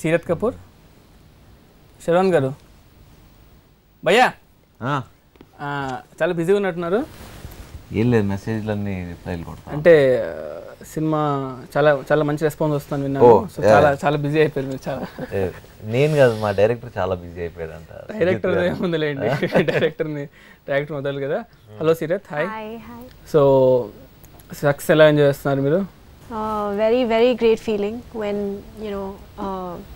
సీరత్ కపూర్, శరవణ్ గారు, భయ్యా చాలా బిజీగా ఉన్నట్టున్నారు. ఏం లేదు, మెసేజ్లన్నీ రిప్లైలు కొడతాను. అంటే సినిమా చాలా చాలా మంచి రెస్పాన్స్ వస్తుంది విన్నాను. సో చాలా చాలా బిజీ అయిపోయారు మీరు. చాలా నేను కాదు, మా డైరెక్టర్ చాలా బిజీ అయిపోయాడు అంట. డైరెక్టర్ ఏముందిలేండి, డైరెక్టర్ మొదలు కదా. Hello Seerat, hi. So success ఎలా ఎంజాయ్ చేస్తున్నారు మీరు? Very, very great feeling when, you know,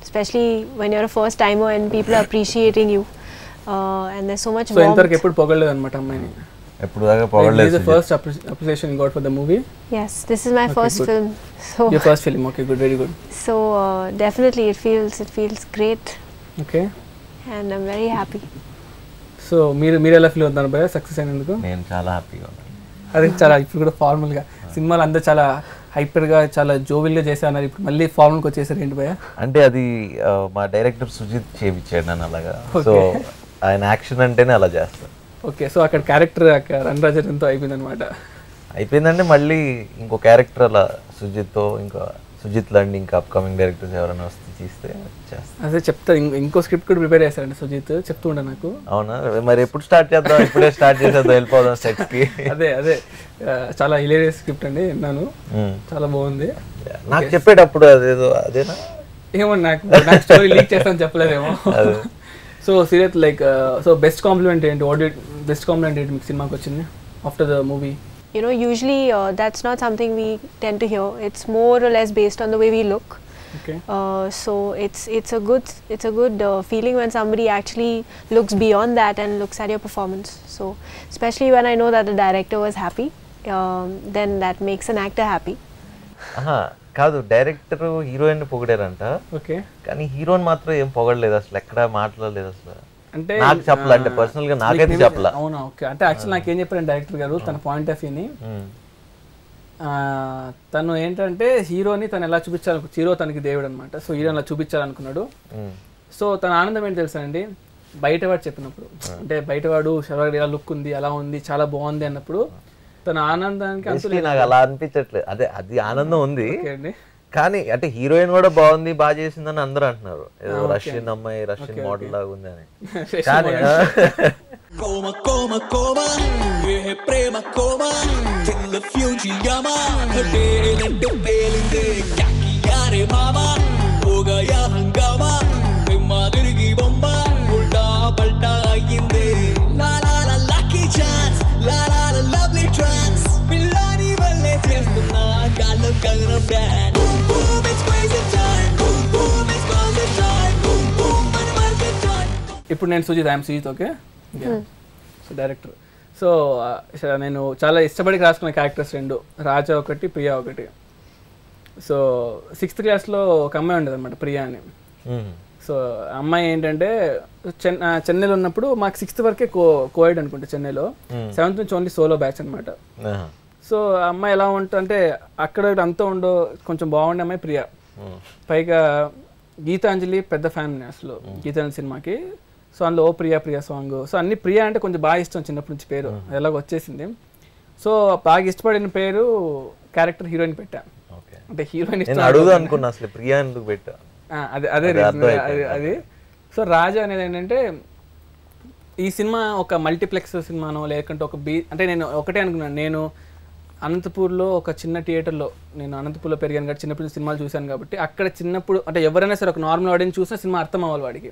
especially when you're a first timer and people are appreciating you, and there's so much warmth. So ఇంతవరకు ఎప్పుడు పొగడలేదు అన్నమాట అమ్మాయిని? ఎప్పుడు దాకా పొగడలేదు. This is the first appreciation you got for the movie? Yes, this is my first film. So your first film, okay, good, very good. So definitely it feels great. Okay. And I'm very happy. So మీరు ఎలా feel అవుతున్నారు భయ్యా success అయినందుకు? నేను చాలా హ్యాపీగా ఉన్నాను. అదే చాలా ఇప్పుడు కూడా ఫార్మల్గా సినిమాలు అందరూ చాలా హైపర్గా చాలా జోవిల్గా చేశారు, ఇప్పుడు మళ్ళీ ఫార్మల్కి వచ్చేసారు ఏంటి భయ్యా? అంటే అది మా డైరెక్టర్ సుజిత్ చేయించాడు నన్ను అలాగా. సో ఆయన యాక్షన్ అంటేనే అలా చేస్తాను. ఓకే, సో అక్కడ క్యారెక్టర్ రణరాజన్తో అయిపోయింది అనమాట. అయిపోయిందంటే మళ్ళీ ఇంకో క్యారెక్టర్ అలా సుజిత్తో, ఇంకా సుజిత్ లాంటి ఇంకా అప్కమింగ్ డైరెక్టర్స్ ఎవరైనా వస్తే తీస్తే చేస్తాను. అదే చెప్తా, ఇంకో స్క్రిప్ట్ కూడా ప్రిపేర్ చేశారండి సుజిత్, చెప్తూ ఉండే నాకు. అవునా, మరి ఎప్పుడు స్టార్ట్ చేద్దాం? ఇప్పుడే స్టార్ట్ చేసేద్దాం, వెళ్ళిపోదాం సెట్స్కి. అదే చాలా హిలేరియస్ స్క్రిప్ట్ అండి, విన్నాను, చాలా బాగుంది. నాకు చెప్పేటప్పుడు అదేదో అదేనా ఏమో నాకు స్టోరీ లీక్ చేస్తాను చెప్పలేదేమో. So serious like so best compliment ఏంటి? బెస్ట్ కాంప్లిమెంట్ ఏంటి మీకు సినిమాకి వచ్చింది after the movie? You know, usually that's not something we tend to hear. It's more or less based on the way we look. Okay. So it's a good feeling when somebody actually looks beyond that and looks at your performance. So especially when I know that the director was happy, then that makes an actor happy. కాదు, director heroine పొగిడారంట. Okay, కానీ heroine మాత్రం ఏం పొగడలేదు, అసలు ఎక్కడ మాట్లాడలేదు అసలు. అంటే నాకు చెప్పలే, అంటే పర్సనల్ గా నాకైతే చెప్పలే. అవునా, ఓకే. అంటే యాక్చువల్ నాకేం చెప్పారు డైరెక్టర్ గారు, తన పాయింట్ ఆఫ్ వ్యూని, తను ఏంటంటే హీరోని తను ఎలా చూపించాలి, హీరో తనకి దేవుడు అనమాట. సో హీరోని అలా చూపించాలనుకున్నాడు. సో తన ఆనందం ఏంటి తెలుసా అండి, బయటవాడు చెప్పినప్పుడు, అంటే బయటవాడు శర్వాడి ఇలా లుక్ ఉంది, అలా ఉంది, చాలా బాగుంది అన్నప్పుడు తన ఆనందానికి నాకు అలా అనిపించట్లేదు. అదే అది ఆనందం ఉంది, కానీ అంటే హీరోయిన్ కూడా బాగుంది, బాగా చేసిందని అందరూ అంటున్నారు. ఏదో రష్యన్ అమ్మాయి, రష్యన్ మోడల్ లాగా ఉంది అని. కానీ ఇప్పుడు నేను Sujith, I'm Sujith, okay. So director. So నేను చాలా ఇష్టపడి రాసుకున్న క్యారెక్టర్స్ రెండు, రాజా ఒకటి, ప్రియా ఒకటి. సో 6th క్లాస్లో ఒక అమ్మాయి ఉండేది అనమాట, ప్రియా అని. సో అమ్మాయి ఏంటంటే చెన్నైలో ఉన్నప్పుడు మాకు 6th వరకే కోఎడ్ అనుకుంటే చెన్నైలో, 7th నుంచి ఓన్లీ సోలో బ్యాచ్ అనమాట. సో ఆ అమ్మాయి ఎలా ఉంటుంది, అక్కడ అంతా ఉండో కొంచెం బాగుండే అమ్మాయి ప్రియా. పైగా గీతాంజలి పెద్ద ఫ్యాన్ అసలు గీతాంజలి సినిమాకి. సో అందులో ఓ ప్రియా ప్రియా సాంగ్. సో అన్ని ప్రియా అంటే కొంచెం బాగా ఇష్టం చిన్నప్పటి నుంచి, పేరు ఎలాగో వచ్చేసింది. సో బాగా ఇష్టపడిన పేరు క్యారెక్టర్ హీరోయిన్ పెట్టా. అంటే హీరోయిన్ అనుకున్నా అసలు ప్రియా ఎందుకు పెట్టా, అదే అది. సో రాజా అనేది ఏంటంటే ఈ సినిమా ఒక మల్టీప్లెక్స్ సినిమానో లేకుంటే ఒక అంటే నేను ఒకటే అనుకున్నాను, నేను అనంతపూర్లో ఒక చిన్న థియేటర్లో, నేను అనంతపూర్లో పెరిగాను కాబట్టి చిన్నప్పుడు సినిమాలు చూశాను కాబట్టి అక్కడ చిన్నప్పుడు అంటే ఎవరైనా సరే ఒక నార్మల్ ఆడియన్స్ చూసినా సినిమా అర్థం అవ్వాలి వాడికి,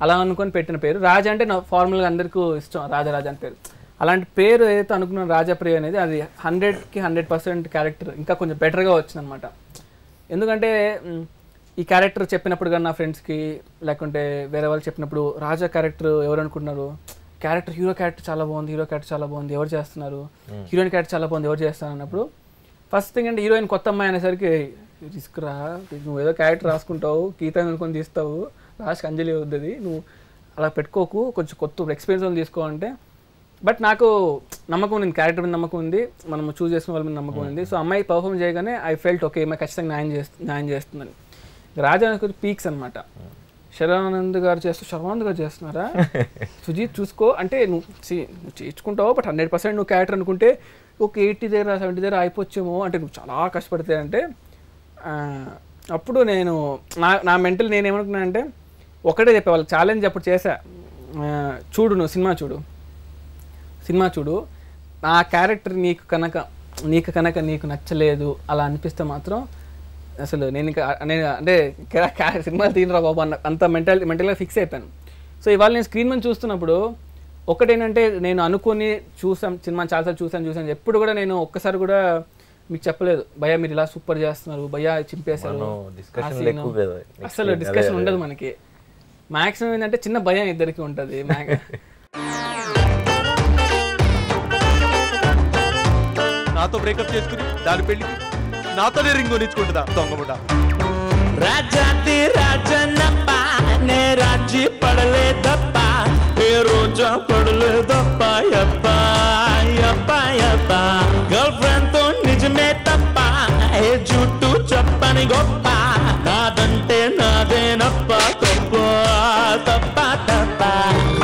అలా అనుకొని పెట్టిన పేరు రాజా. అంటే నా ఫార్మల్గా అందరికీ ఇష్టం రాజా అని పేరు. అలాంటి పేరు ఏదైతే అనుకున్నాను రాజాప్రియ అనేది, అది 100కి 100% క్యారెక్టర్ ఇంకా కొంచెం బెటర్గా వచ్చింది అనమాట. ఎందుకంటే ఈ క్యారెక్టర్ చెప్పినప్పుడు కానీ నా ఫ్రెండ్స్కి లేకుంటే వేరే వాళ్ళు చెప్పినప్పుడు రాజా క్యారెక్టర్ ఎవరు అనుకుంటున్నారు, క్యారెక్టర్ హీరో క్యారెక్టర్ చాలా బాగుంది, హీరో క్యారెక్టర్ చాలా బాగుంది, ఎవరు చేస్తున్నారు, హీరోయిన్ క్యారెక్టర్ చాలా బాగుంది, ఎవరు చేస్తారు అన్నప్పుడు ఫస్ట్ థింగ్ అంటే హీరోయిన్ కొత్త అమ్మాయి అనేసరికి రిస్క్ రా, నువ్వు ఏదో క్యారెక్టర్ రాసుకుంటావు, గీత అనుకొని తీస్తావు, లాస్ట్కి అంజలి అవుతుంది, నువ్వు అలా పెట్టుకోకు, కొంచెం కొత్త ఎక్స్పీరియన్స్ తీసుకో అంటే. బట్ నాకు నమ్మకం ఉంది, క్యారెక్టర్ మీద నమ్మకం ఉంది, మనం చూస్ చేసుకున్న వాళ్ళ మీద నమ్మకం ఉంది. సో అమ్మాయి పర్ఫార్మ్ చేయగానే ఐ ఫెల్ట్ ఓకే ఈమె ఖచ్చితంగా న్యాయం చేస్తుందని. రాజా పీక్స్ అనమాట. శర్వానంద్ గారు శర్వానంద్ గారు చేస్తున్నారా, సుజీత్ చూసుకో అంటే నువ్వు చేర్చుకుంటావు, బట్ 100% నువ్వు క్యారెక్టర్ అనుకుంటే ఒక 80 దగ్గర 70 దగ్గర అయిపోవచ్చేమో, అంటే నువ్వు చాలా కష్టపడితే అంటే అప్పుడు నేను నా మెంటల్ నేనేమనుకున్నానంటే ఒకటే చెప్పే వాళ్ళు ఛాలెంజ్ అప్పుడు చేశా, చూడు నువ్వు సినిమా చూడు, నా క్యారెక్టర్ నీకు కనుక నీకు నచ్చలేదు అలా అనిపిస్తే మాత్రం అసలు నేను అంటే సినిమాలు తీయరా బాబు అంత మెంటల్గా ఫిక్స్ అయిపోయాను. సో ఇవాళ నేను స్క్రీన్ మీద చూస్తున్నప్పుడు ఒకటేంటంటే నేను అనుకుని సినిమా చాలాసార్లు చూసాను ఎప్పుడు కూడా నేను ఒక్కసారి కూడా మీకు చెప్పలేదు భయ్యా మీరు ఇలా సూపర్ చేస్తున్నారు, భయ్యా చింపేశారు, అసలు డిస్కషన్ ఉండదు మనకి. మ్యాక్సిమం ఏంటంటే చిన్న భయం ఇద్దరికి ఉంటుంది. నాతో బ్రేకప్ చేసుకుని దాని పెళ్లికి నాతోనే రింగ్ కొనిచ్చుకుంటుందా దొంగముడ. రాజాది రాజనప్ప నే రాజీ పడలేదప్ప, ఏ రోజా పడలేదప్ప, యప్ప యప్ప యప్ప. గర్ల్ ఫ్రెండ్ తో నిజమే తప్ప, ఏ జుట్టు చెప్పని గొప్ప, నాదంటే నాదేనప్ప, తప్ప తప్ప తప్ప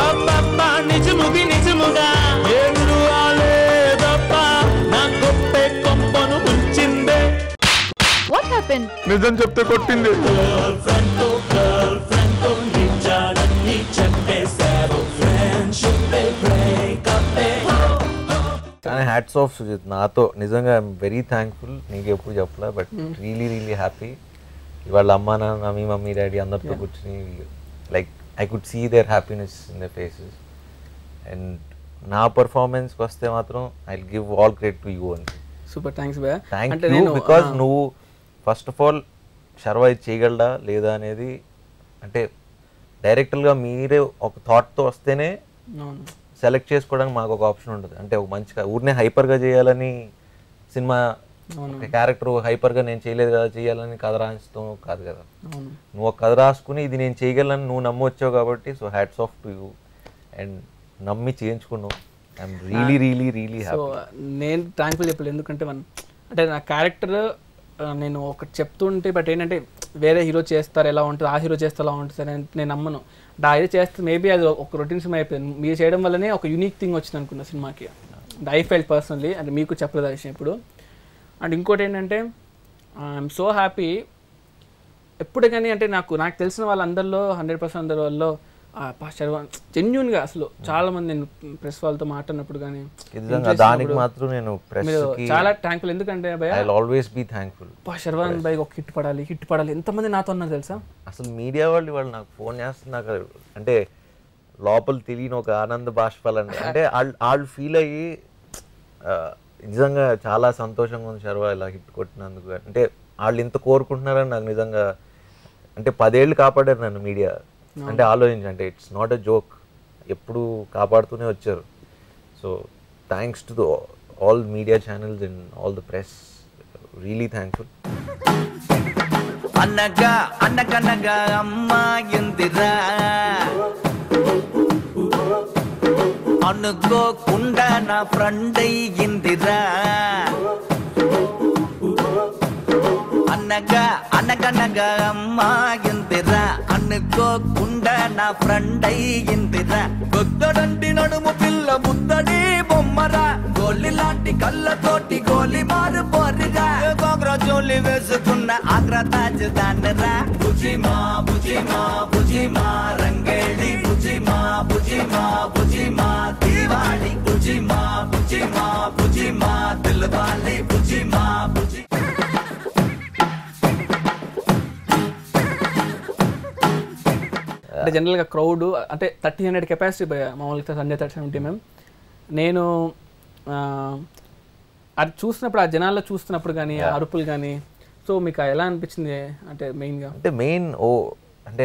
అప్పప్ప. నిజముగా ఏడు ఆలేదప్ప, నా గొప్పే కొంపను ముంచిందే. What happened? నిజం చెప్తే కొట్టింది. కానీ హ్యాట్స్ ఆఫ్ సుజిత్, నాతో నిజంగా ఐఎమ్ వెరీ థ్యాంక్ఫుల్. నీకు ఎప్పుడు చెప్పలే, బట్ రియలీ హ్యాపీ. ఇవాళ అమ్మా నాన్న, మీ మమ్మీ డాడీ అందరితో కూర్చుని like I could see their happiness in their faces. And నా పర్ఫార్మెన్స్కి వస్తే మాత్రం I will give all credit to you అండి. సూపర్ థ్యాంక్స్ భయ్యా. థ్యాంక్ యూ, బికాజ్ నువ్వు ఫస్ట్ ఆఫ్ ఆల్ శర్వా ఇది చేయగలడా లేదా అనేది అంటే డైరెక్టర్గా మీరే ఒక థాట్తో వస్తేనే సెలెక్ట్ చేసుకోవడానికి మాకు ఒక ఆప్షన్ ఉంటుంది. అంటే ఒక మంచిగా ఊరినే హైపర్గా చేయాలని సినిమా క్యారెక్టర్ హైపర్గా నేను చేయలేదు కదా చేయాలని కథ రాయించడం కాదు కదా. నువ్వు ఒక కథ రాసుకుని ఇది నేను చేయగలను నువ్వు నమ్మొచ్చావు కాబట్టి so hats off to you. And నమ్మి చేయించుకున్నావు. ఐఎమ్ రియలీ సో నేను థ్యాంక్ఫుల్ చెప్పలేదు, ఎందుకంటే అంటే నా క్యారెక్టర్ నేను ఒకటి చెప్తుంటే బట్ ఏంటంటే వేరే హీరో చేస్తారు ఎలా ఉంటుంది, ఆ హీరో చేస్తే ఎలా ఉంటుంది అని నేను నమ్మను. అది చేస్తే మేబీ అది ఒక రొటీన్ సినిమా అయిపోయింది. మీరు చేయడం వల్లనే ఒక యూనిక్ థింగ్ వచ్చింది అనుకున్న సినిమాకి. అండ్ ఐ ఫెల్ట్ పర్సనలీ, అంటే మీకు చెప్పలేదు ఆ విషయం ఇప్పుడు. అండ్ ఇంకోటి ఏంటంటే ఐఎమ్ సో హ్యాపీ ఎప్పుడు కానీ అంటే నాకు తెలిసిన వాళ్ళందరిలో 100% అందరి వాళ్ళలో శర్వాన్ జెన్యూన్గా అసలు చాలా మంది నేను ప్రెస్ వాళ్ళతో మాట్లాడినప్పుడు కానీ దానికి మాత్రం నేను చాలా థ్యాంక్ఫుల్. ఎందుకంటే always be thankful. Sharwan by ఒక హిట్ పడాలి ఎంతమంది నాతో ఉన్నారు తెలుసా. అసలు మీడియా వాళ్ళు నాకు ఫోన్ చేస్తున్నారు అంటే లోపల తెలియని ఒక ఆనంద బాష్పాలని అంటే వాళ్ళు ఫీల్ అయ్యి నిజంగా చాలా సంతోషంగా ఉంది శర్వా ఇలా హిట్ కొట్టినందుకు. అంటే వాళ్ళు ఇంత కోరుకుంటున్నారని నాకు నిజంగా అంటే 10 ఏళ్ళు కాపాడారు నన్ను మీడియా. అంటే ఆలోచించి అంటే ఇట్స్ నాట్ అ జోక్, ఎప్పుడు కాపాడుతూనే వచ్చారు. So thanks to all media channels and all the press, really thankful. అనగనగా అమ్మాయిందిరా అనుకోకుండా నా ఫ్రెండ్ అయ్యిందిరా. అనగనగా అమ్మాయిందిరా అనుకోకుండా నా ఫ్రెండ్ అయ్యిందిరా. గొద్దడంటి నడుము పిల్ల ముద్దడి బొమ్మరా, గోలి లాంటి కళ్ళతోటి గోలి మారు పోరిరా. గోగ్రా జోలి వేసుకున్న ఆగ్రా తాజ్ దాన్నరా. బుజిమా రంగేడి బుజిమా దివాళి బుజిమా దిల్వాలి బుజిమా. అంటే జనరల్గా క్రౌడ్ అంటే 300 కెపాసిటీ మామూలుగా సండే 30-70 మేము. నేను అది చూసినప్పుడు ఆ జనాల్లో చూస్తున్నప్పుడు కానీ అరుపులు కానీ సో మీకు ఎలా అనిపించింది అంటే మెయిన్గా? అంటే అంటే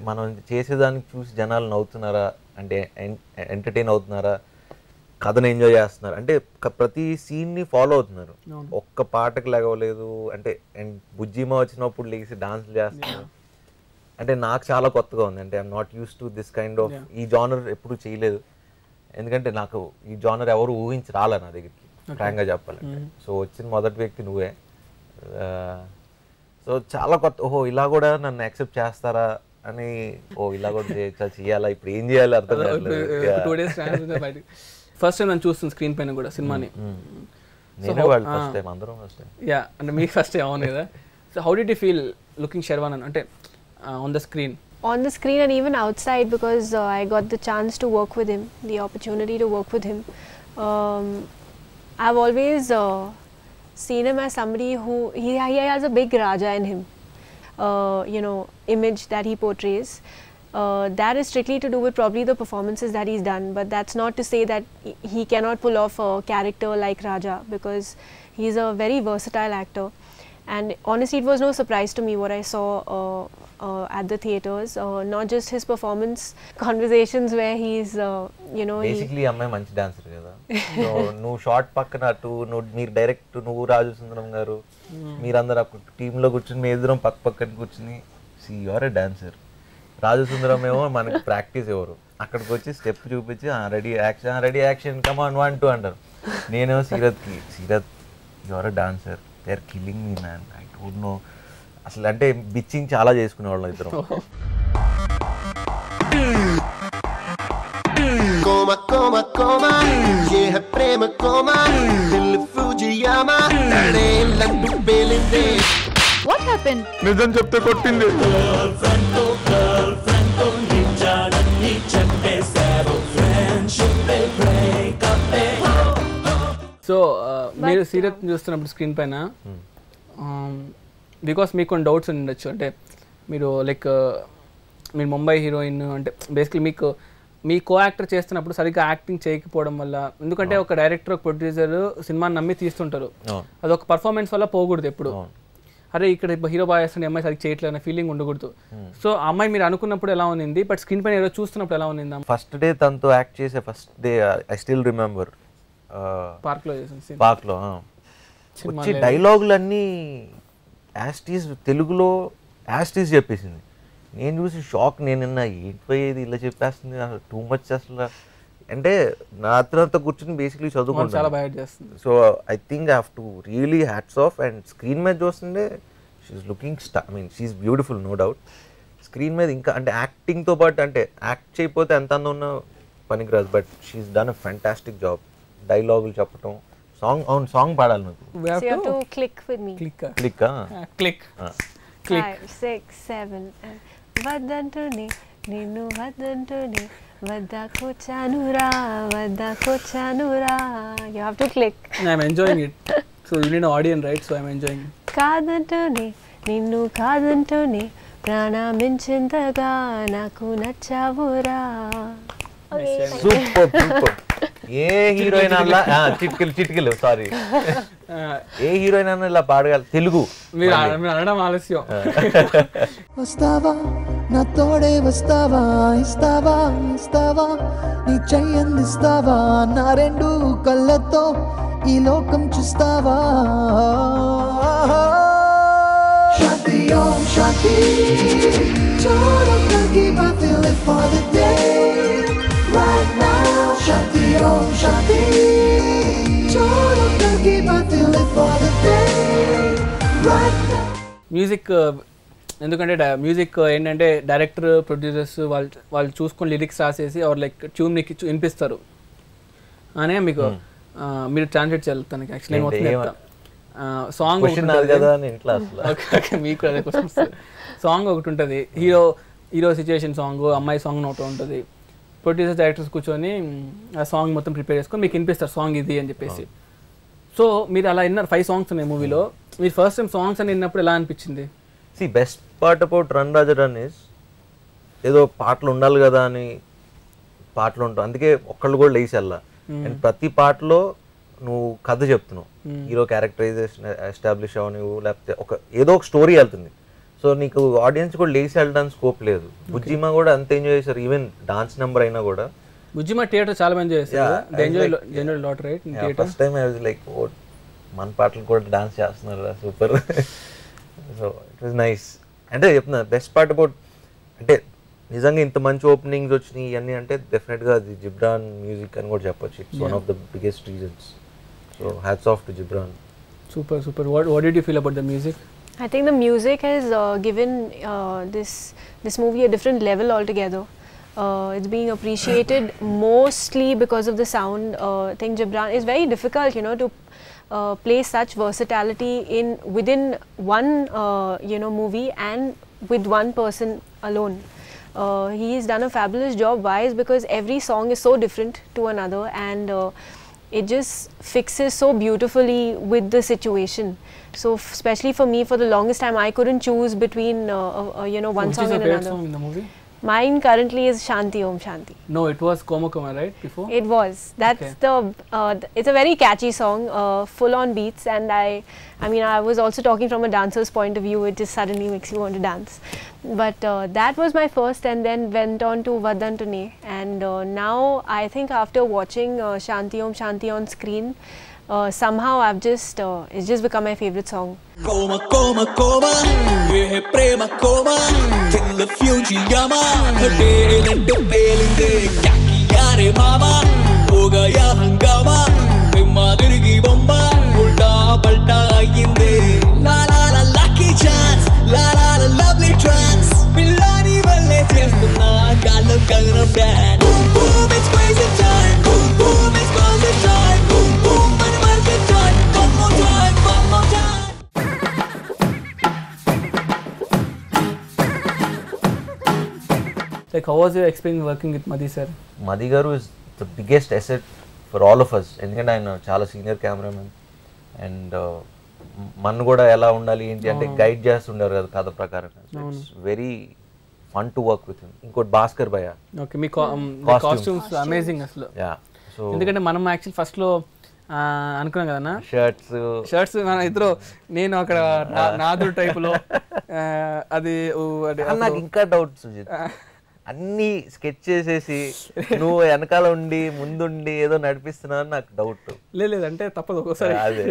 మనం చేసేదానికి చూసి జనాలు నవ్వుతున్నారా, అంటే ఎంటర్టైన్ అవుతున్నారా, కథను ఎంజాయ్ చేస్తున్నారు, అంటే ప్రతి సీన్ని ఫాలో అవుతున్నారు. ఒక్క పాటకు లేగలేదు అంటే బుజ్జిమా వచ్చినప్పుడు లేచి డాన్స్లు చేస్తున్నారు. అంటే నాకు చాలా కొత్తగా ఉంది. అంటే I'm not use to this kind of ఈ జానర్ ఎప్పుడు చేయలేదు. ఎందుకంటే నాకు ఈ జానర్ ఎవరు ఊహించి రాలే నా దగ్గరికి ఫ్రాంక్గా చెప్పాలంటే. సో వచ్చిన మొదటి వ్యక్తి నువ్వే. సో చాలా కొత్త, ఇలా కూడా నన్ను యాక్సెప్ట్ చేస్తారా అని, ఇలా కూడా చేయాలా, ఇప్పుడు ఏం చేయాలి అర్థం కావట్లేదు. ఫస్ట్ టైం నేను చూస్తాను స్క్రీన్ పైన కూడా సినిమాని. నేనే వాళ్ళు ఫస్ట్ టైం, అందరం ఫస్ట్ టైం. అంటే మీకు ఫస్ట్ టైం అవును కదా. So how did you feel looking Sharvanan ante on the screen? On the screen and even outside, because I got the chance to work with him, the opportunity to work with him. I've always seen him as somebody who he has a big Raja in him, image that he portrays. That is strictly to do with probably the performances that he's done, but that's not to say that he cannot pull off a character like Raja, because he's a very versatile actor. And honestly, it was no surprise to me what I saw at the theatres. Not just his performance, conversations where he's, basically అమ్మాయి మంచి dancer కదా. So నువ్వు short పక్కన అటు మీరు direct నువ్వు రాజు సుందరం గారు మీరందరూ టీంలో కూర్చుని మీ ఎదురు పక్కన కూర్చుని సి యువర్ ఎ డాన్సర్. రాజు సుందరం ఏమో మనకి ప్రాక్టీస్ ఎవరు, అక్కడికి వచ్చి స్టెప్ చూపించి రెడీ యాక్షన్ కమాన్ 1 2 అంటారు. నేనేమో Seerat your a dancer, they are killing me man, I don't know. అసలు అంటే బిచ్చింగ్ చాలా చేసుకునేవాళ్ళం ఇద్దరం. Coma, coma, coma, ye hai prema coma, dil Fujiyama, nadelantu pelinde. What happened? నిజం చెప్తే కొట్టింది. సో మీరు సీరత్ చూస్తున్నప్పుడు స్క్రీన్ పైన బికాస్ మీకు కొన్ని డౌట్స్ ఉండొచ్చు, అంటే మీరు లైక్ మీరు ముంబై హీరోయిన్ అంటే బేసిక్లీ మీకు మీ కో యాక్టర్ చేస్తున్నప్పుడు సరిగ్గా యాక్టింగ్ చేయకపోవడం వల్ల, ఎందుకంటే ఒక డైరెక్టర్ ఒక ప్రొడ్యూసర్ సినిమాని నమ్మి తీస్తుంటారు, అదొక పర్ఫార్మెన్స్ వల్ల పోకూడదు ఎప్పుడు. అరే ఇక్కడ హీరో బాగా చేస్తుండే అమ్మాయి సరిగ్గా చేయట్లేదు అనే ఫీలింగ్ ఉండకూడదు. సో ఆ అమ్మాయి మీరు అనుకున్నప్పుడు ఎలా ఉంది, బట్ స్క్రీన్ పైన ఏదో చూస్తున్నప్పుడు ఎలా ఉంది? ఫస్ట్ డే తనతో యాక్ట్ చేసే first day I still remember పార్క్లో వచ్చి డైలాగులన్నీ యాస్టీస్ తెలుగులో యాస్టీస్ చెప్పేసింది. నేను చూసి షాక్, నేను ఏంటి ఇలా చెప్పేస్తుంది టూ మచ్ అసలు. అంటే నా అతనంతా కూర్చొని బేసిక్లీ చదువుకుంటాను. So I think I have to really hats off. And screen మీద చూస్తుంటే she's looking she's beautiful no doubt. Screen మీద ఇంకా అంటే యాక్టింగ్తో పాటు అంటే యాక్ట్ చేయకపోతే ఎంత అందం ఉన్నా పనికిరాదు, but she's done a fantastic job. డైలాగులు చెప్పటం, సాంగ్ పాడాలి నాకు. So you have to click with me. Click. 5 6 7 వద్దంటూనే నిన్ను వద్దంటూనే వద్దకొచ్చానురా. You have to click. I'm enjoying it. So you need an audience, right? So I'm enjoying it. కాదంటూనే నిన్ను కాదంటూనే ప్రాణమించింతగా నాకు నచ్చావురా. Super. ఏ heroine అలా చిటికలు sorry ఏ heroine అన్న ఇలా పాడగల తెలుగు మీరు అనడం ఆలస్యం. వస్తావా నా తోడే వస్తావా, ఇస్తావా నీ చెయ్యందిస్తావా, నా రెండు కళ్ళతో ఈ లోకం చూస్తావా. Shanti Om Shanti, Chodam give my feeling for the day right now. Shanti Om Shanti, Chodam give my feeling for the day right now. Music ఎందుకంటే మ్యూజిక్ ఏంటంటే డైరెక్టర్ ప్రొడ్యూసర్స్ వాళ్ళు చూసుకొని లిరిక్స్ రాసేసి ఆర్ లైక్ ట్యూన్ మీకు వినిపిస్తారు అనే మీకు మీరు ట్రాన్స్లేట్ చేయాలి తనకి. యాక్చువల్లీ మొత్తం చెప్తా. సాంగ్ మీకు అదే క్వశ్చన్. సాంగ్ ఒకటి ఉంటుంది, హీరో సిచ్యువేషన్ సాంగ్, అమ్మాయి సాంగ్ ఒకటి ఉంటుంది. ప్రొడ్యూసర్స్ డైరెక్టర్స్ కూర్చొని ఆ సాంగ్ మొత్తం ప్రిపేర్ చేసుకొని మీకు వినిపిస్తారు సాంగ్ ఇది అని చెప్పేసి. సో మీరు అలా విన్నారు 5 సాంగ్స్ ఉన్నాయి మూవీలో. మీరు ఫస్ట్ టైం సాంగ్స్ అని విన్నప్పుడు ఎలా అనిపించింది? Best part about run Raja run is ఏదో పాటలు ఉండాలి కదా అని పాటలు ఉంటాయి, అందుకే ఒక్కళ్ళు కూడా లేచి వెళ్ళా. అండ్ ప్రతి పాటలో నువ్వు కథ చెప్తున్నావు, హీరో క్యారెక్టరైజేషన్ ఎస్టాబ్లిష్ అవ్వ నువ్వు, లేకపోతే ఏదో ఒక స్టోరీ వెళ్తుంది. సో నీకు ఆడియన్స్ కూడా లేచి వెళ్ళడానికి స్కోప్ లేదు. బుజ్జిమా కూడా అంత ఎంజాయ్ చేశారు, ఈవెన్ డాన్స్ నెంబర్ అయినా కూడా. బుజ్జిమా థియేటర్ చాలా ఎంజాయ్ చేశారు. First time I was like oh మన పాటలు కూడా డాన్స్ చేస్తున్నారు, super. So it was nice. అంటే చెప్తున్నా బెస్ట్ పార్ట్ అబౌట్ అంటే నిజంగా ఇంత మంచి ఓపెనింగ్స్ వచ్చినాయి ఇవన్నీ అంటే డెఫినెట్గా అది జిబ్రాన్ మ్యూజిక్ అని కూడా చెప్పొచ్చు. It's one of the biggest reasons. So hats off to Ghibran. Super. What did you feel about the music? I think the music has given this movie a different level altogether. It's being appreciated mostly because of the sound. I think Gibran is very difficult, to play such versatility within one movie and with one person alone. He's done a fabulous job. Why? Is because every song is so different to another, and it just fixes so beautifully with the situation. So especially for me, for the longest time, I couldn't choose between one song and another. Song in the movie? Mine currently is Shanti Om Shanti. No, it was Koma Koma, right? Before? It was. That's it's a very catchy song, full on beats, and I mean, I was also talking from a dancer's point of view. It just suddenly makes you want to dance. But that was my first, and then went on to Vadantune. And now I think after watching Shanti Om Shanti on screen, somehow I've just it's just become my favorite song. Koma koma koma, ye prema koma, till Fujiyama, delinte delinte, kya kiya re mama, ho gaya hangama, prema dirigi bomba, ulta palta ayinde, la la la lucky chance, la la la lovely trance, pillani valle chestunna galam galam dance, boom boom it's crazy time, boom boom it's crazy time, boom boom it's crazy time, one more time, one more time. Like, how was your experience working with Madhi sir? Madhi garu is the biggest asset for all of us. ఎందుకంటే ఆయన చాలా senior cameraman and మన కూడా ఎలా ఉండాలి ఏంటి అంటే guide చేస్తుండారు కదా కథ ప్రకారం. It's very fun to work with him. ఇంకోటి భాస్కర్ భయ్య. ఓకే, మీ కాస్ట్యూమ్స్ అమేజింగ్ అసలు. యా, సో ఎందుకంటే మనం యాక్చువల్ ఫస్ట్ లో అనుకున్నాం కదా షర్ట్స్ మన ఇద్దరు, నేను అక్కడ నాదుడు టైప్ లో, అది నాకు ఇంకా డౌట్ సుజిత్, అన్ని స్కెచ్ చేసేసి నువ్వు వెనకాల ఉండి ముందుండి ఏదో నడిపిస్తున్నావు నాకు డౌట్. లేదంటే తప్పదు ఒక్కోసారి. అదే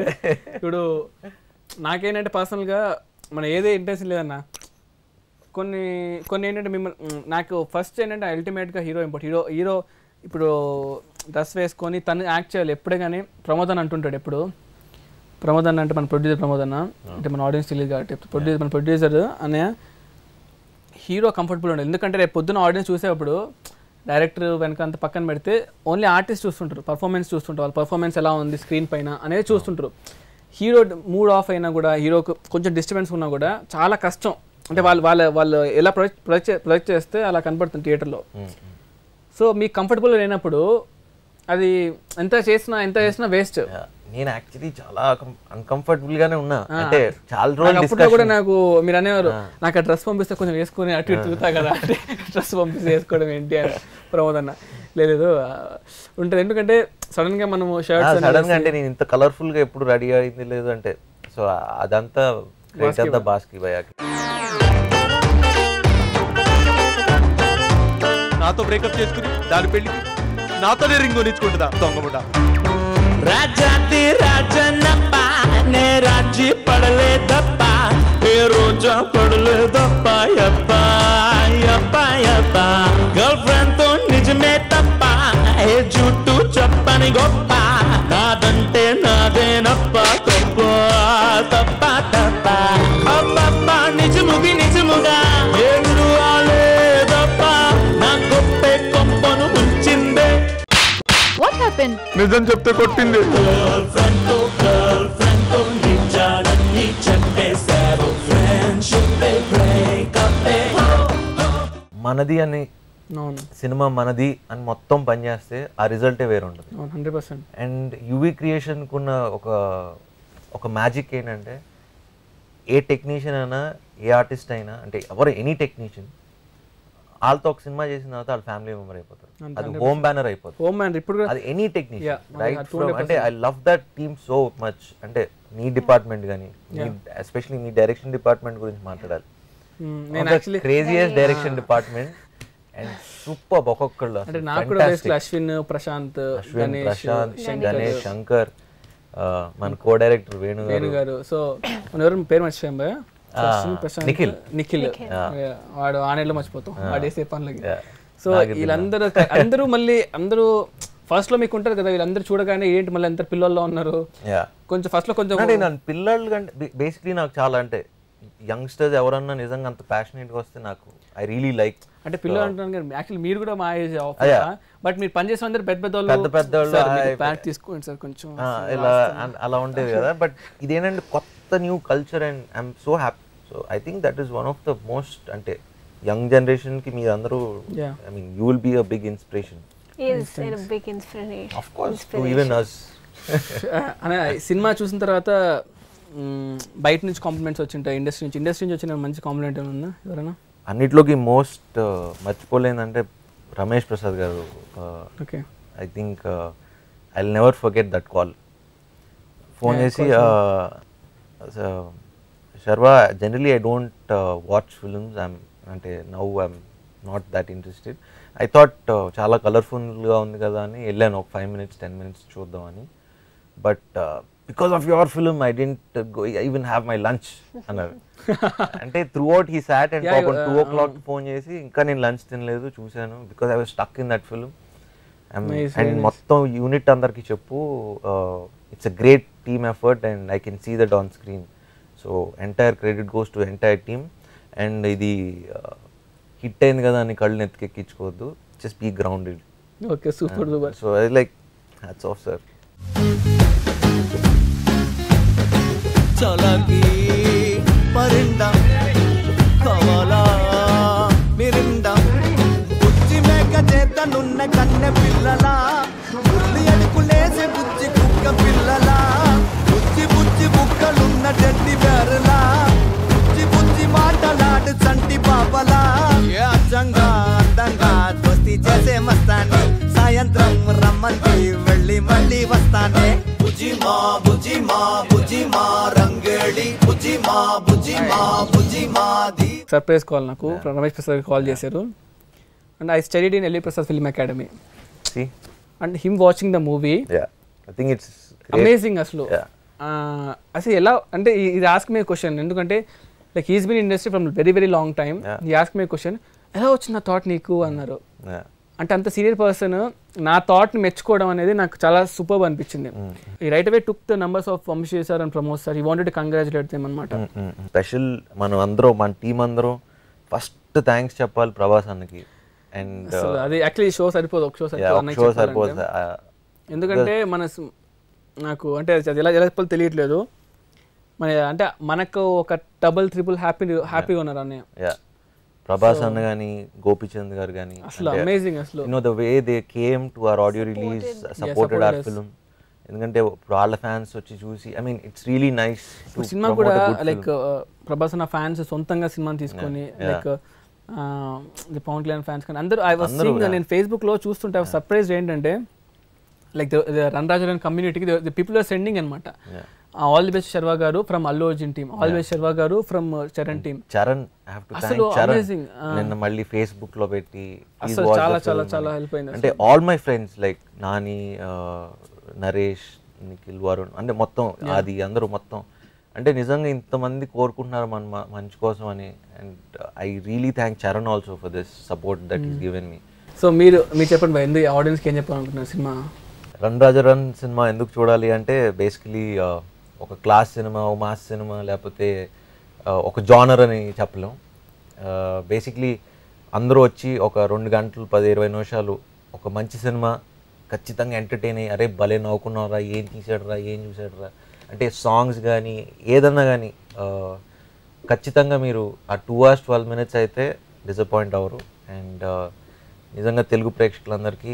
ఇప్పుడు నాకేంటంటే పర్సనల్గా మన ఏదే ఇంట్రెస్ట్ లేదన్నా, కొన్ని ఏంటంటే మిమ్మల్ని నాకు ఫస్ట్ ఏంటంటే అల్టిమేట్గా హీరో ఇంపార్టెంట్. హీరో ఇప్పుడు డ్రెస్ వేసుకొని తను యాక్ట్ చేయాలి. ఎప్పుడే కానీ ప్రమోద్ అని అంటుంటాడు ఎప్పుడు. ప్రమోద్ అన్న అంటే మన ప్రొడ్యూసర్ ప్రమోద్ అన్న, అంటే మన ఆడియన్స్ తెలియదు కాబట్టి మన ప్రొడ్యూసర్ అనే హీరో కంఫర్టబుల్ ఉండదు. ఎందుకంటే రేపు పొద్దున్న ఆడియన్స్ చూసేటప్పుడు డైరెక్టర్ వెనక అంత పక్కన పెడితే ఓన్లీ ఆర్టిస్ట్ చూస్తుంటారు, పర్ఫార్మెన్స్ చూస్తుంటారు, వాళ్ళ పర్ఫార్మెన్స్ ఎలా ఉంది స్క్రీన్ పైన అనేది చూస్తుంటారు. హీరో మూడ్ ఆఫ్ అయినా కూడా, హీరోకు కొంచెం డిస్టర్బెన్స్ ఉన్నా కూడా చాలా కష్టం. అంటే వాళ్ళు ఎలా ప్రొజెక్ట్ చేస్తే అలా కనపడుతుంది థియేటర్లో. సో మీకు కంఫర్టబుల్ లేనప్పుడు అది ఎంత చేసినా వేస్ట్. నేను యాక్చువల్లీ చాలా అన్కంఫర్టబుల్ గానే ఉన్నా. అంటే చాలా రోజులు కూడా నాకు మీరు అనేవారు, నాకు ఆ డ్రెస్ పంపిస్తే కొంచెం వేసుకుని అటు ఇటు తిరుగుతా కదా, అంటే డ్రెస్ పంపిస్తే వేసుకోవడం ఏంటి అని ప్రమోద్ అన్న. లేదు ఉంటుంది, ఎందుకంటే సడన్ గా మనము సడన్ గా అంటే నేను ఇంత కలర్ఫుల్ గా ఎప్పుడు రెడీ అయింది లేదు అంటే. సో అదంతా బాస్కి భయ్యాకి. నాతో బ్రేకప్ చేసుకుని దాని పెళ్లికి నాతోనే రింగ్ కొనిచ్చుకుంటుందా దొంగముడా. రాజాది రాజనప్ప నే రాజీ పడలేదప్ప, ఏ రోజా పడలేదప్ప, యప్ప యప్ప యప్ప. గర్ల్ ఫ్రెండ్ తో నిజమే తప్ప, ఏ జుట్టు చెప్పని గొప్ప, నాదంటే నాదేనప్ప, తప్ప తప్ప తప్ప. అబ్బప్ప నిజముగా ఎదురు ఆలేదప్ప, నా గొప్పే కొంపను ముంచిందే. What happened? నిజం చెప్తే కొట్టింది. మనది అని సినిమా మనది అని మొత్తం పనిచేస్తే ఆ రిజల్టే వేరు ఉంటుంది. 100%. అండ్ యువి క్రియేషన్కి ఉన్న ఒక మ్యాజిక్ ఏంటంటే, ఏ టెక్నీషియన్ అయినా ఏ ఆర్టిస్ట్ అయినా, అంటే ఎవరు ఎనీ టెక్నీషియన్ వాళ్ళతో ఒక సినిమా చేసిన తర్వాత వాళ్ళ ఫ్యామిలీ మెంబర్ అయిపోతారు. అది హోమ్ బ్యానర్ అయిపోతుంది. ఇప్పుడు అది ఎనీ టెక్నీషియన్ రైట్. అంటే I love that team so much. అంటే నీ డిపార్ట్మెంట్ కానీ, ఎస్పెషల్లీ మీ డైరెక్షన్ డిపార్ట్మెంట్ గురించి మాట్లాడాలి. Craziest direction department and super. ఒక్కొక్కళ్ళు అశ్విన్, ప్రశాంత్, గణేష్, శంకర్, మన కో డైరెక్టర్ వేణు గారు. సో మన ఎవరు పేరు మర్చిపోయాం భయ్యా, నిఖిల్. వాడు ఆనేళ్ళు మర్చిపోతాం వాడేసే పనులకి. సో వీళ్ళందరూ అందరూ ఫస్ట్ లో మీకు ఉంటారు కదా, వీళ్ళందరూ చూడగానే ఏంటి మళ్ళీ ఎంత పిల్లల్లో ఉన్నారు కొంచెం ఫస్ట్ లో కొంచెం పిల్లలు కంటే బేసిక్లీ నాకు చాలా అంటే యంగ్స్టర్స్ ఎవరన్నా నిజంగా అంత ప్యాషనేట్గా వస్తే నాకు ఐ రియలీ లైక్. అంటే పిల్లలు అంటున్నాను కానీ యాక్చువల్లీ మీరు కూడా మా ఏజ్ బట్ మీరు పనిచేసే అందరు పెద్ద వాళ్ళు తీసుకోండి సార్ కొంచెం ఇలా అలా ఉండేది కదా. బట్ ఇదేంటంటే కొత్త new culture and I'm so happy. So I think that is one of the most అంటే యంగ్ జనరేషన్కి మీరు అందరూ I mean you will be a big inspiration. Of course, to even us. అనే సినిమా చూసిన తర్వాత బయట నుంచి కాంప్లిమెంట్స్ వచ్చింటాయి, ఇండస్ట్రీ నుంచి వచ్చిన మంచి కాంప్లిమెంట్ ఏమైనా ఉందా ఎవరైనా? అన్నిట్లోకి మోస్ట్ మర్చిపోలేదంటే Ramesh Prasad garu. Okay, I think I will never forget that call. Phone చేసి Sharwa generally I don't watch films, అంటే now I'm not that interested. I thought చాలా కలర్ఫుల్గా ఉంది కదా అని వెళ్ళాను ఒక 5 minutes 10 minutes చూద్దామని. But because of your film I didn't go even have my lunch అన్నారు. అంటే throughout he sat and 2 o'clock phone చేసి ఇంకా నేను లంచ్ తినలేదు చూశాను because I was stuck in that film. And మొత్తం యూనిట్ అందరికి చెప్పు, it's a great team effort and I can see that on screen. So entire credit goes to entire team. And ఇది hit అయింది కదా అని కళ్ళు నెత్తికెక్కించుకోవద్దు, just be grounded. Okay, super super. So I like hats off sir. చలకి పరిండా కవలా మిరిండా బుజ్జి మేక చేతనున్న కన్నె పిల్లలా బుల్లి అడుకులేసే బుజ్జి కుక్క పిల్లలా బుజ్జి బుజ్జి బుక్కలున్న టెడ్డి బేరలా బుజ్జి బుజ్జి మాటలాడు చంటి పాపలా అచ్చంగా అందంగా దోస్తి చేసే మస్తానే సాయంత్రం రమ్మంటే వెళ్ళి మళ్ళీ వస్తానే బుజ్జిమా బుజ్జిమా బుజ్జిమా రంగేడి బుజ్జిమా బుజ్జిమా బుజ్జిమా ది. సర్ప్రైజ్ కాల్ నాకు రమేష్ ప్రసాద్ కాల్ చేశారు. And I studied in LV Prasad film academy. And him watching the movie, I think it's amazing. అసలు అసలు ఎలా అంటే ఇది ఆస్క్ మీ క్వశ్చన్, ఎందుకంటే like he's been industry from very very long time. He ask me question, ఎలా వచ్చింది ఆ thought నీకు అన్నారు. అంటే అంత సీనియర్ పర్సన్ నా థాట్ని మెచ్చుకోవడం అనేది నాకు చాలా సూపర్ అనిపించింది. ఈ right away took the numbers of Vamshi sir and Pramod sir. He wanted to congratulate them అన్నమాట. స్పెషల్ మనం అందరం మన టీం అందరం ఫస్ట్ థ్యాంక్స్ చెప్పాలి ప్రభాస్ అన్నకి. అండ్ అది యాక్చువల్లీ షో సరిపోదు, ఒక షో సరిపోదు. ఎందుకంటే నాకు అంటే అది ఎలా చెప్పాలో తెలియట్లేదు. అంటే మనకు ఒక డబుల్ ట్రిపుల్ హ్యాపీగా ఉన్నారు అన్నయ్య. ప్రభాస్ అన్న గానీ గోపీచంద్ గారు గానీ అసలు అమేజింగ్. అసలు you know the way they came to our audio release, supported hour film. ఎందుకంటే వాళ్ళ ఫ్యాన్స్ వచ్చి చూసి I mean it's really nice. Cinema కూడా లైక్ ప్రభాస్ అన్న ఫ్యాన్స్ సొంతంగా సినిమాని తీసుకొని లైక్ పవన్ కళ్యాణ్ ఫ్యాన్స్ కానీ అందరూ ఐ వాస్ సీయింగ్. నేను ఫేస్బుక్ లో చూస్తుంటే సర్ప్రైజ్ ఏంటంటే లైక్ రన్ రాజన్ కమ్యూనిటీకి ది పీపుల్ ఆర్ సెండింగ్ అనమాట. All the best Sharwa garu from Allu Arjun team, all the best Sharwa garu from Charan team. Charan I have to thank Charan. నిన్న మళ్ళీ ఫేస్బుక్ లో పెట్టి అసలు చాలా చాలా చాలా హెల్ప్ అయింది. అంటే all my friends like Nani, Naresh, Nikhil, Varun, అంటే మొత్తం అది అందరూ మొత్తం అంటే నిజంగా ఇంతమంది కోరుకుంటున్నారు మన మంచి కోసం అని. And I really thank Charan also for this support that is given me. So మీరు చెప్పండి ఎందుకు ఆడియన్స్కి ఏం చెప్పాలనుకుంటున్నారు సినిమా? రన్ రాజా రన్ సినిమా ఎందుకు చూడాలి అంటే బేసికలీ ఒక క్లాస్ సినిమా, ఒక మాస్ సినిమా, లేకపోతే ఒక జానర్ అని చెప్పలేం. బేసిక్లీ అందరూ వచ్చి ఒక 2 గంటలు 10-20 నిమిషాలు ఒక మంచి సినిమా ఖచ్చితంగా ఎంటర్టైన్ అయ్యి, అరే భలే నవ్వుకున్నారా, ఏం తీసాడరా, ఏం చూసాడరా అంటే సాంగ్స్ కానీ ఏదన్నా కానీ ఖచ్చితంగా మీరు ఆ 2 hours 12 minutes అయితే డిసప్పాయింట్ అవ్వరు. అండ్ నిజంగా తెలుగు ప్రేక్షకులందరికీ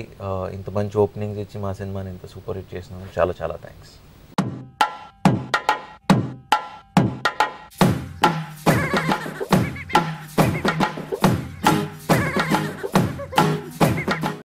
ఇంత మంచి ఓపెనింగ్స్ ఇచ్చి మా సినిమాని ఇంత సూపర్ హిట్ చేసినందుకు చాలా చాలా థ్యాంక్స్.